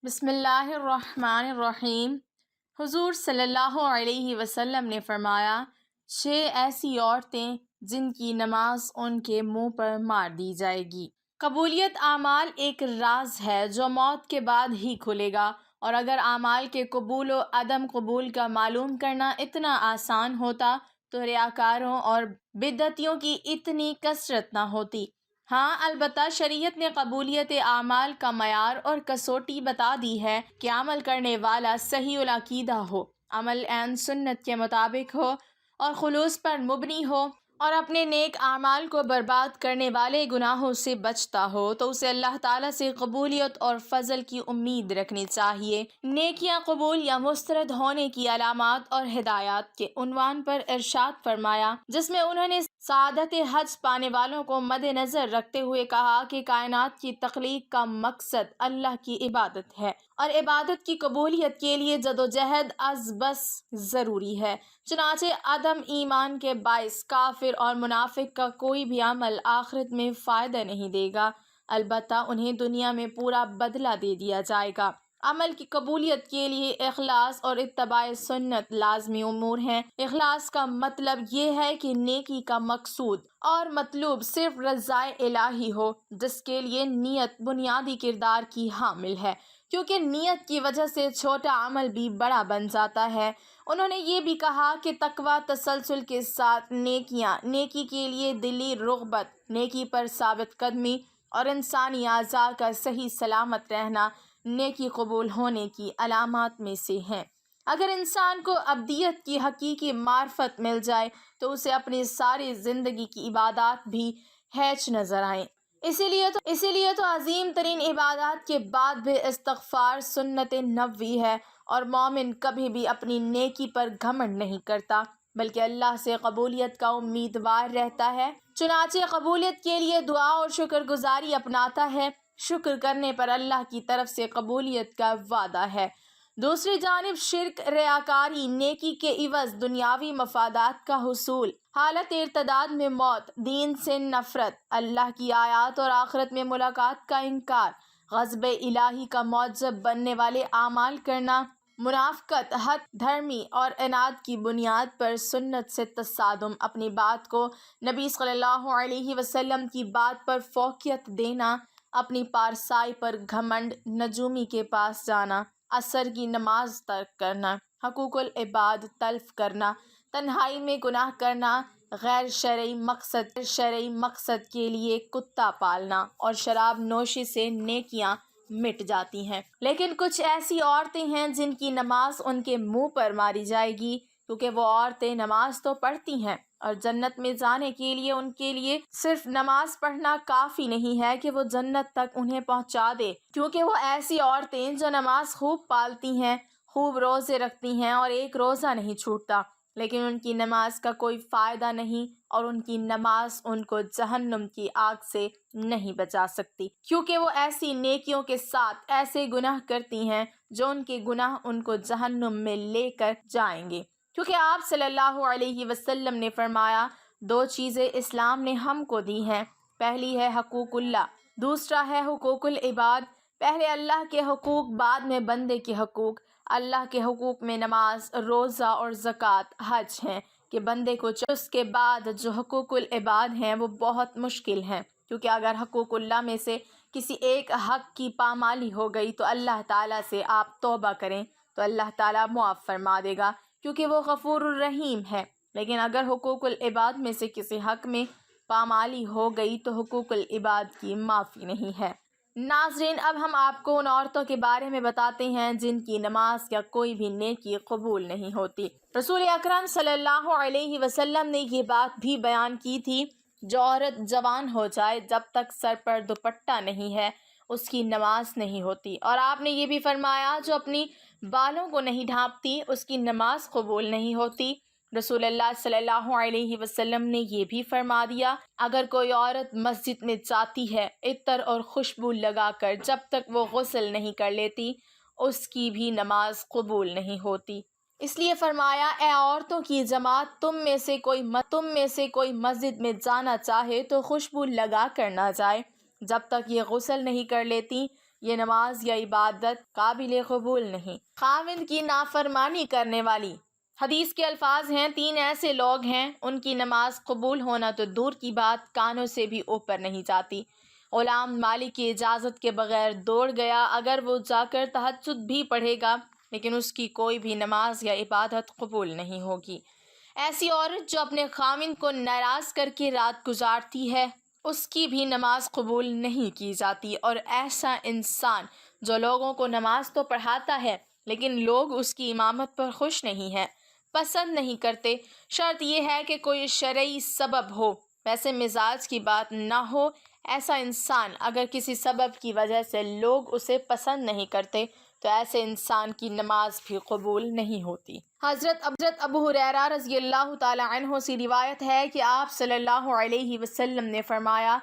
بسم اللہ الرحمن الرحیم۔ حضور صلی اللہ علیہ وسلم نے فرمایا، 6 ایسی عورتیں جن کی نماز ان کے منہ پر مار دی جائے گی۔ قبولیت اعمال ایک راز ہے جو موت کے بعد ہی کھلے گا، اور اگر اعمال کے قبول و عدم قبول کا معلوم کرنا اتنا آسان ہوتا تو ریاکاروں اور بدعتیوں کی اتنی کثرت نہ ہوتی۔ ہاں، البتہ شریعت نے قبولیت اعمال کا معیار اور کسوٹی بتا دی ہے کہ عمل کرنے والا صحیح العقیدہ ہو، عمل عین سنت کے مطابق ہو اور خلوص پر مبنی ہو، اور اپنے نیک اعمال کو برباد کرنے والے گناہوں سے بچتا ہو، تو اسے اللہ تعالیٰ سے قبولیت اور فضل کی امید رکھنی چاہیے۔ نیکیاں قبول یا مسترد ہونے کی علامات اور ہدایات کے عنوان پر ارشاد فرمایا، جس میں انہوں نے سعادت حج پانے والوں کو مد نظر رکھتے ہوئے کہا کہ کائنات کی تخلیق کا مقصد اللہ کی عبادت ہے، اور عبادت کی قبولیت کے لیے جدوجہد از بس ضروری ہے۔ چنانچہ عدم ایمان کے باعث کافر اور منافق کا کوئی بھی عمل آخرت میں فائدہ نہیں دے گا، البتہ انہیں دنیا میں پورا بدلہ دے دیا جائے گا۔ عمل کی قبولیت کے لیے اخلاص اور اتباع سنت لازمی امور ہیں۔ اخلاص کا مطلب یہ ہے کہ نیکی کا مقصود اور مطلوب صرف رضائے الہی ہو، جس کے لیے نیت بنیادی کردار کی حامل ہے، کیونکہ نیت کی وجہ سے چھوٹا عمل بھی بڑا بن جاتا ہے۔ انہوں نے یہ بھی کہا کہ تقویٰ تسلسل کے ساتھ نیکیاں، نیکی کے لیے دلی رغبت، نیکی پر ثابت قدمی اور انسانی اعضاء کا صحیح سلامت رہنا نیکی قبول ہونے کی علامات میں سے ہیں۔ اگر انسان کو ابدیت کی حقیقی معرفت مل جائے تو اسے اپنی ساری زندگی کی عبادات بھی ہیچ نظر آئیں۔ اسی لیے تو عظیم ترین عبادات کے بعد بھی استغفار سنت نبوی ہے، اور مومن کبھی بھی اپنی نیکی پر گھمنڈ نہیں کرتا بلکہ اللہ سے قبولیت کا امیدوار رہتا ہے۔ چنانچہ قبولیت کے لیے دعا اور شکر گزاری اپناتا ہے۔ شکر کرنے پر اللہ کی طرف سے قبولیت کا وعدہ ہے۔ دوسری جانب شرک، ریاکاری، نیکی کے عوض دنیاوی مفادات کا حصول، حالت ارتداد میں موت، دین سے نفرت، اللہ کی آیات اور آخرت میں ملاقات کا انکار، غضب الہی کا موجب بننے والے اعمال کرنا، منافقت، حد دھرمی اور عناد کی بنیاد پر سنت سے تصادم، اپنی بات کو نبی صلی اللہ علیہ وسلم کی بات پر فوقیت دینا، اپنی پارسائی پر گھمنڈ، نجومی کے پاس جانا، عصر کی نماز ترک کرنا، حقوق العباد تلف کرنا، تنہائی میں گناہ کرنا، غیر شرعی مقصد کے لیے کتا پالنا اور شراب نوشی سے نیکیاں مٹ جاتی ہیں۔ لیکن کچھ ایسی عورتیں ہیں جن کی نماز ان کے منہ پر ماری جائے گی، کیونکہ وہ عورتیں نماز تو پڑھتی ہیں، اور جنت میں جانے کے لیے صرف نماز پڑھنا کافی نہیں ہے کہ وہ جنت تک انہیں پہنچا دے، کیونکہ وہ ایسی عورتیں جو نماز خوب پالتی ہیں، خوب روزے رکھتی ہیں اور ایک روزہ نہیں چھوٹتا، لیکن ان کی نماز کا کوئی فائدہ نہیں، اور ان کی نماز ان کو جہنم کی آگ سے نہیں بچا سکتی، کیونکہ وہ ایسی نیکیوں کے ساتھ ایسے گناہ کرتی ہیں جو ان کے گناہ ان کو جہنم میں لے کر جائیں گے۔ کیونکہ آپ صلی اللہ علیہ وسلم نے فرمایا، 2 چیزیں اسلام نے ہم کو دی ہیں، پہلی ہے حقوق اللہ، دوسرا ہے حقوق العباد۔ پہلے اللہ کے حقوق، بعد میں بندے کے حقوق۔ اللہ کے حقوق میں نماز، روزہ اور زکوٰۃ، حج ہیں کہ بندے کو اس کے بعد جو حقوق العباد ہیں وہ بہت مشکل ہیں، کیونکہ اگر حقوق اللہ میں سے کسی ایک حق کی پامالی ہو گئی تو اللہ تعالیٰ سے آپ توبہ کریں تو اللہ تعالیٰ معاف فرما دے گا، کیونکہ وہ غفور الرحیم ہے۔ لیکن اگر حقوق العباد میں سے کسی حق میں پامالی ہو گئی تو حقوق العباد کی معافی نہیں ہے۔ ناظرین، اب ہم آپ کو ان عورتوں کے بارے میں بتاتے ہیں جن کی نماز یا کوئی بھی نیکی قبول نہیں ہوتی۔ رسول اکرم صلی اللہ علیہ وسلم نے یہ بات بھی بیان کی تھی، جو عورت جوان ہو جائے جب تک سر پر دوپٹہ نہیں ہے اس کی نماز نہیں ہوتی، اور آپ نے یہ بھی فرمایا جو اپنی بالوں کو نہیں ڈھانپتی اس کی نماز قبول نہیں ہوتی۔ رسول اللہ صلی اللہ علیہ وسلم نے یہ بھی فرما دیا، اگر کوئی عورت مسجد میں جاتی ہے عطر اور خوشبو لگا کر جب تک وہ غسل نہیں کر لیتی اس کی بھی نماز قبول نہیں ہوتی۔ اس لیے فرمایا، اے عورتوں کی جماعت، تم میں سے کوئی مسجد میں جانا چاہے تو خوشبو لگا کر نہ جائے جب تک یہ غسل نہیں کر لیتی، یہ نماز یا عبادت قابل قبول نہیں۔ خاوند کی نافرمانی کرنے والی، حدیث کے الفاظ ہیں 3 ایسے لوگ ہیں ان کی نماز قبول ہونا تو دور کی بات کانوں سے بھی اوپر نہیں جاتی۔ غلام مالک کی اجازت کے بغیر دوڑ گیا، اگر وہ جا کر تہجد بھی پڑھے گا لیکن اس کی کوئی بھی نماز یا عبادت قبول نہیں ہوگی۔ ایسی عورت جو اپنے خاوند کو ناراض کر کے رات گزارتی ہے اس کی بھی نماز قبول نہیں کی جاتی، اور ایسا انسان جو لوگوں کو نماز تو پڑھاتا ہے لیکن لوگ اس کی امامت پر خوش نہیں ہیں، پسند نہیں کرتے، شرط یہ ہے کہ کوئی شرعی سبب ہو، ویسے مزاج کی بات نہ ہو، ایسا انسان اگر کسی سبب کی وجہ سے لوگ اسے پسند نہیں کرتے تو ایسے انسان کی نماز بھی قبول نہیں ہوتی۔ حضرت ابو ہریرہ رضی اللہ تعالی عنہ سے روایت ہے کہ آپ صلی اللہ علیہ وسلم نے فرمایا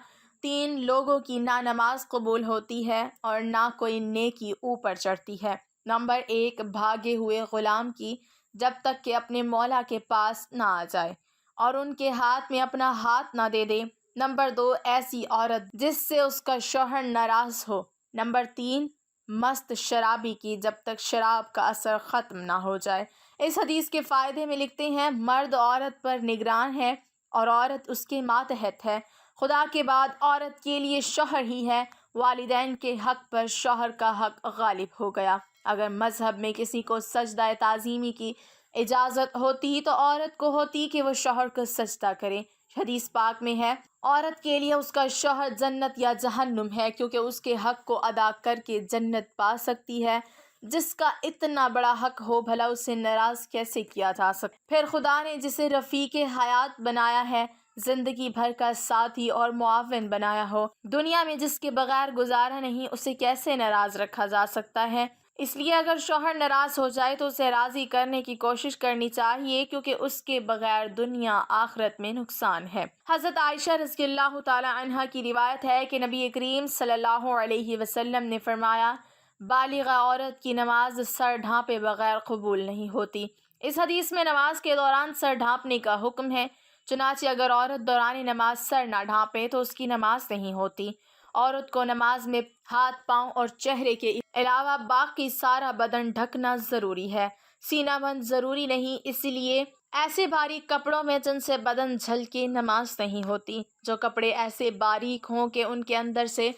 3 لوگوں کی نہ نماز قبول ہوتی ہے اور نہ کوئی نیکی اوپر چڑھتی ہے۔ نمبر 1 بھاگے ہوئے غلام کی، جب تک کہ اپنے مولا کے پاس نہ آ جائے اور ان کے ہاتھ میں اپنا ہاتھ نہ دے دے۔ نمبر 2 ایسی عورت جس سے اس کا شوہر ناراض ہو۔ نمبر 3 مست شرابی کی، جب تک شراب کا اثر ختم نہ ہو جائے۔ اس حدیث کے فائدے میں لکھتے ہیں مرد عورت پر نگران ہے اور عورت اس کے ماتحت ہے۔ خدا کے بعد عورت کے لیے شوہر ہی ہے، والدین کے حق پر شوہر کا حق غالب ہو گیا۔ اگر مذہب میں کسی کو سجدہ تعظیمی کی اجازت ہوتی تو عورت کو ہوتی کہ وہ شوہر کو سجدہ کرے۔ حدیث پاک میں ہے عورت کے لیے اس کا شوہر جنت یا جہنم ہے، کیونکہ اس کے حق کو ادا کر کے جنت پا سکتی ہے۔ جس کا اتنا بڑا حق ہو بھلا اسے ناراض کیسے کیا جا سکتا؟ پھر خدا نے جسے رفیق حیات بنایا ہے، زندگی بھر کا ساتھی اور معاون بنایا ہو، دنیا میں جس کے بغیر گزارا نہیں، اسے کیسے ناراض رکھا جا سکتا ہے؟ اس لیے اگر شوہر ناراض ہو جائے تو اسے راضی کرنے کی کوشش کرنی چاہیے، کیونکہ اس کے بغیر دنیا آخرت میں نقصان ہے۔ حضرت عائشہ رضی اللہ تعالی عنہا کی روایت ہے کہ نبی کریم صلی اللہ علیہ وسلم نے فرمایا بالغ عورت کی نماز سر ڈھانپے بغیر قبول نہیں ہوتی۔ اس حدیث میں نماز کے دوران سر ڈھانپنے کا حکم ہے، چنانچہ اگر عورت دوران نماز سر نہ ڈھانپے تو اس کی نماز نہیں ہوتی۔ عورت کو نماز میں ہاتھ، پاؤں اور چہرے کے علاوہ باقی سارا بدن ڈھکنا ضروری ہے، سینہ بند ضروری نہیں، اس لیے ایسے باریک کپڑوں میں جن سے بدن جھلکے نماز نہیں ہوتی۔ جو کپڑے ایسے باریک ہوں کہ ان کے اندر سے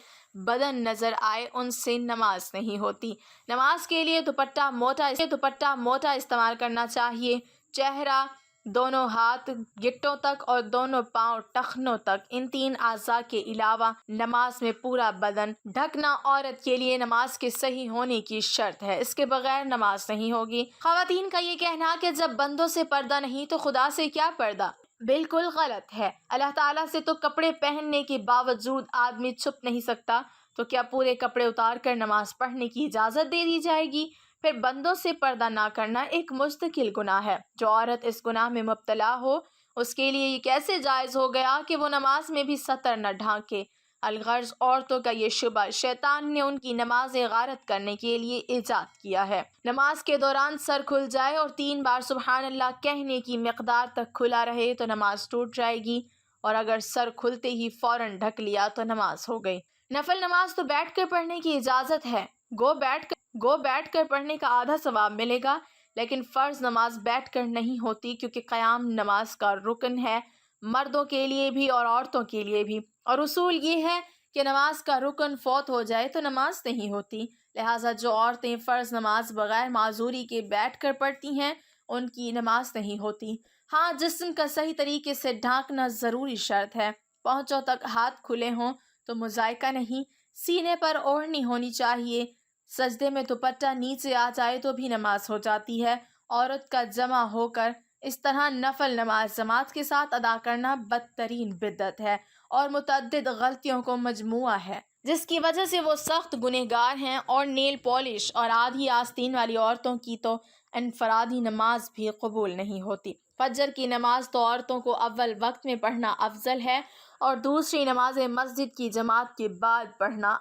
بدن نظر آئے ان سے نماز نہیں ہوتی۔ نماز کے لیے دوپٹہ موٹا استعمال کرنا چاہیے۔ چہرہ، دونوں ہاتھ گھٹنوں تک اور دونوں پاؤں ٹخنوں تک، ان 3 اعضاء کے علاوہ نماز میں پورا بدن ڈھکنا عورت کے لیے نماز کے صحیح ہونے کی شرط ہے، اس کے بغیر نماز نہیں ہوگی۔ خواتین کا یہ کہنا کہ جب بندوں سے پردہ نہیں تو خدا سے کیا پردہ، بالکل غلط ہے۔ اللہ تعالیٰ سے تو کپڑے پہننے کے باوجود آدمی چھپ نہیں سکتا، تو کیا پورے کپڑے اتار کر نماز پڑھنے کی اجازت دے دی جائے گی؟ پھر بندوں سے پردہ نہ کرنا ایک مستقل گناہ ہے۔ جو عورت اس گناہ میں مبتلا ہو اس کے لیے یہ کیسے جائز ہو گیا کہ وہ نماز میں بھی سطر نہ ڈھانکے؟ الغرض عورتوں کا یہ شبہ شیطان نے ان کی نماز غارت کرنے کے لیے ایجاد کیا ہے۔ نماز کے دوران سر کھل جائے اور 3 بار سبحان اللہ کہنے کی مقدار تک کھلا رہے تو نماز ٹوٹ جائے گی، اور اگر سر کھلتے ہی فوراً ڈھک لیا تو نماز ہو گئی۔ نفل نماز تو بیٹھ کر پڑھنے کی اجازت ہے، گو بیٹھ کر پڑھنے کا آدھا ثواب ملے گا، لیکن فرض نماز بیٹھ کر نہیں ہوتی، کیونکہ قیام نماز کا رکن ہے، مردوں کے لیے بھی اور عورتوں کے لیے بھی، اور اصول یہ ہے کہ نماز کا رکن فوت ہو جائے تو نماز نہیں ہوتی۔ لہٰذا جو عورتیں فرض نماز بغیر معذوری کے بیٹھ کر پڑھتی ہیں ان کی نماز نہیں ہوتی۔ ہاں، جسم کا صحیح طریقے سے ڈھانکنا ضروری شرط ہے، پہنچوں تک ہاتھ کھلے ہوں تو مذائقہ نہیں، سینے پر اوڑھنی ہونی چاہیے، سجدے میں دوپٹہ نیچے آ جائے تو بھی نماز ہو جاتی ہے۔ عورت کا جمع ہو کر اس طرح نفل نماز جماعت کے ساتھ ادا کرنا بدترین بدعت ہے اور متعدد غلطیوں کو مجموعہ ہے، جس کی وجہ سے وہ سخت گنہگار ہیں۔ اور نیل پالش اور آدھی آستین والی عورتوں کی تو انفرادی نماز بھی قبول نہیں ہوتی۔ فجر کی نماز تو عورتوں کو اول وقت میں پڑھنا افضل ہے اور دوسری نماز مسجد کی جماعت کے بعد پڑھنا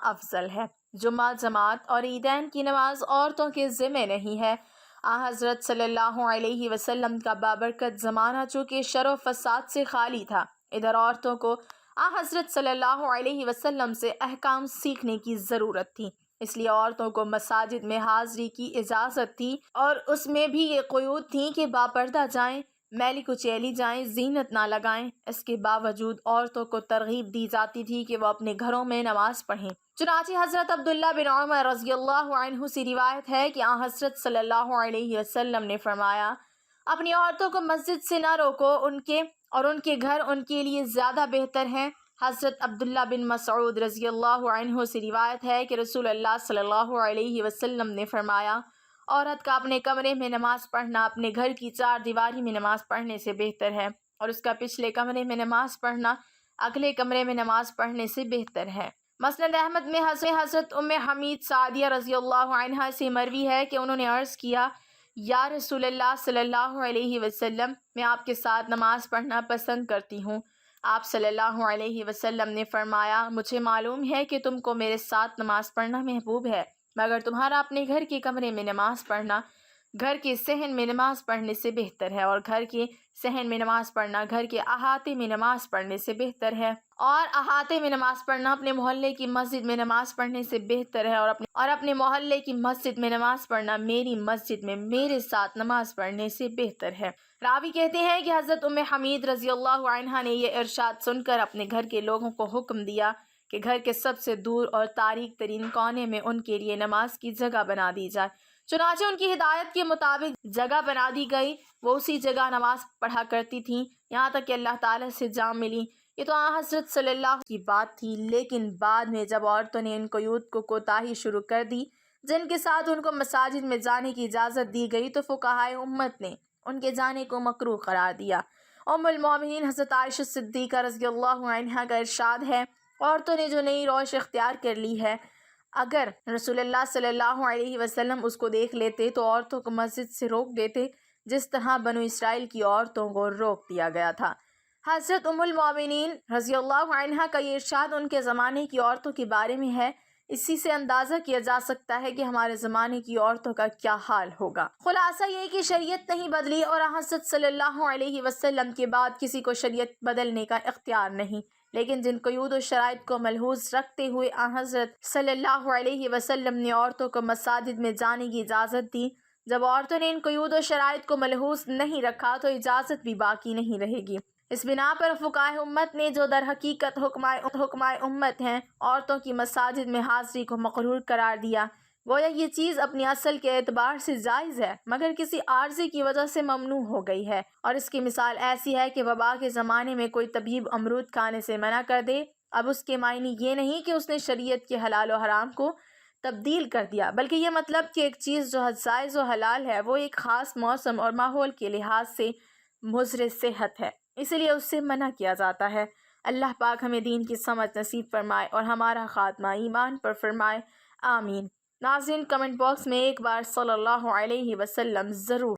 افضل ہے۔ جمعہ جماعت اور عیدین کی نماز عورتوں کے ذمہ نہیں ہے۔ حضرت صلی اللہ علیہ وسلم کا بابرکت زمانہ چونکہ شر و فساد سے خالی تھا، ادھر عورتوں کو حضرت صلی اللہ علیہ وسلم سے احکام سیکھنے کی ضرورت تھی، اس لیے عورتوں کو مساجد میں حاضری کی اجازت تھی، اور اس میں بھی یہ قیود تھیں کہ باپردہ جائیں، میلی کچیلی جائیں، زینت نہ لگائیں۔ اس کے باوجود عورتوں کو ترغیب دی جاتی تھی کہ وہ اپنے گھروں میں نماز پڑھیں۔ چنانچہ حضرت عبداللہ بن عمر رضی اللہ عنہ سے روایت ہے کہ حضرت صلی اللہ علیہ وسلم نے فرمایا، اپنی عورتوں کو مسجد سے نہ روکو، ان کے گھر ان کے لیے زیادہ بہتر ہیں۔ حضرت عبداللہ بن مسعود رضی اللہ عنہ سے روایت ہے کہ رسول اللہ صلی اللہ علیہ وسلم نے فرمایا، عورت کا اپنے کمرے میں نماز پڑھنا اپنے گھر کی چار دیواری میں نماز پڑھنے سے بہتر ہے، اور اس کا پچھلے کمرے میں نماز پڑھنا اگلے کمرے میں نماز پڑھنے سے بہتر ہے۔ مسند احمد میں حضرت ام حمید سعدیہ رضی اللہ عنہا سے مروی ہے کہ انہوں نے عرض کیا، یا رسول اللہ صلی اللہ علیہ وسلم، میں آپ کے ساتھ نماز پڑھنا پسند کرتی ہوں۔ آپ صلی اللہ علیہ وسلم نے فرمایا، مجھے معلوم ہے کہ تم کو میرے ساتھ نماز پڑھنا محبوب ہے، مگر تمہارا اپنے گھر کے کمرے میں نماز پڑھنا گھر کے صحن میں نماز پڑھنے سے بہتر ہے، اور گھر کے صحن میں نماز پڑھنا گھر کے احاطے میں نماز پڑھنے سے بہتر ہے، اور احاطے میں نماز پڑھنا اپنے محلے کی مسجد میں نماز پڑھنے سے بہتر ہے، اور اپنے محلے کی مسجد میں نماز پڑھنا میری مسجد میں میرے ساتھ نماز پڑھنے سے بہتر ہے۔ راوی کہتے ہیں کہ حضرت ام حمید رضی اللہ عنہا نے یہ ارشاد سن کر اپنے گھر کے لوگوں کو حکم دیا کہ گھر کے سب سے دور اور تاریک ترین کونے میں ان کے لیے نماز کی جگہ بنا دی جائے۔ چنانچہ ان کی ہدایت کے مطابق جگہ بنا دی گئی، وہ اسی جگہ نماز پڑھا کرتی تھیں یہاں تک کہ اللہ تعالیٰ سے جا ملی۔ یہ تو حضرت صلی اللہ علیہ وسلم کی بات تھی، لیکن بعد میں جب عورتوں نے ان قیود کو کوتاہی شروع کر دی جن کے ساتھ ان کو مساجد میں جانے کی اجازت دی گئی، تو فقہائے امت نے ان کے جانے کو مکروہ قرار دیا۔ ام المومنین حضرت عائشہ صدیقہ رضی اللہ عنہا کا ارشاد ہے، عورتوں نے جو نئی روش اختیار کر لی ہے، اگر رسول اللہ صلی اللہ علیہ وسلم اس کو دیکھ لیتے تو عورتوں کو مسجد سے روک دیتے، جس طرح بنو اسرائیل کی عورتوں کو روک دیا گیا تھا۔ حضرت ام المومنین رضی اللہ عنہا کا یہ ارشاد ان کے زمانے کی عورتوں کے بارے میں ہے، اسی سے اندازہ کیا جا سکتا ہے کہ ہمارے زمانے کی عورتوں کا کیا حال ہوگا۔ خلاصہ یہ کہ شریعت نہیں بدلی، اور حضرت صلی اللہ علیہ وسلم کے بعد کسی کو شریعت بدلنے کا اختیار نہیں، لیکن جن قیود و شرائط کو ملحوظ رکھتے ہوئے حضرت صلی اللہ علیہ وسلم نے عورتوں کو مساجد میں جانے کی اجازت دی، جب عورتوں نے ان قیود و شرائط کو ملحوظ نہیں رکھا تو اجازت بھی باقی نہیں رہے گی۔ اس بنا پر فقہائے امت نے، جو در حقیقت حکمائے امت ہیں، عورتوں کی مساجد میں حاضری کو مقرور قرار دیا، گویا یہ چیز اپنی اصل کے اعتبار سے جائز ہے مگر کسی عارضے کی وجہ سے ممنوع ہو گئی ہے۔ اور اس کی مثال ایسی ہے کہ وبا کے زمانے میں کوئی طبیب امرود کھانے سے منع کر دے، اب اس کے معنی یہ نہیں کہ اس نے شریعت کے حلال و حرام کو تبدیل کر دیا، بلکہ یہ مطلب کہ ایک چیز جو جائز و حلال ہے وہ ایک خاص موسم اور ماحول کے لحاظ سے مضر صحت ہے، اس لیے اس سے منع کیا جاتا ہے۔ اللہ پاک ہمیں دین کی سمجھ نصیب فرمائے اور ہمارا خاتمہ ایمان پر فرمائے، آمین۔ ناظرین، کمنٹ باکس میں ایک بار صلی اللہ علیہ وسلم ضرور